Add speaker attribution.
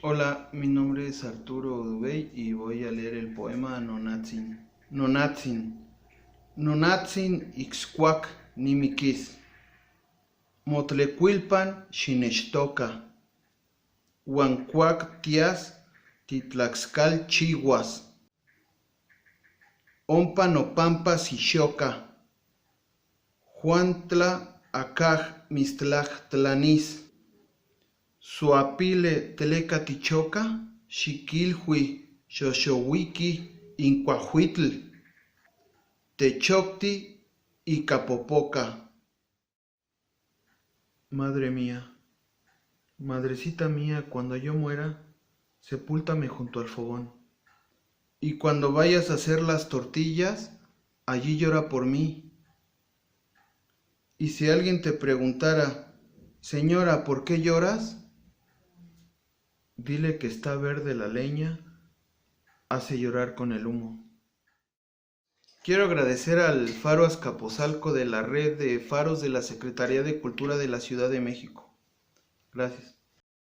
Speaker 1: Hola, mi nombre es Arturo Dubey y voy a leer el poema Nonatzin. Nonatzin. Nonatzin ixcuac nimiquis. Motlecuilpan xinechtoca. Huancuac tias titlaxcal chihuas. Ompa nopampa sixoca. Juantla acaj mistlaj tlanis. Suapile telecatichoca, xiquilhui, xoxowiki, incuahuitl, techocti y capopoca. Madre mía, madrecita mía, cuando yo muera, sepúltame junto al fogón. Y cuando vayas a hacer las tortillas, allí llora por mí. Y si alguien te preguntara, señora, ¿por qué lloras? Dile que está verde la leña, hace llorar con el humo. Quiero agradecer al Faro Azcapotzalco de la red de faros de la Secretaría de Cultura de la Ciudad de México. Gracias.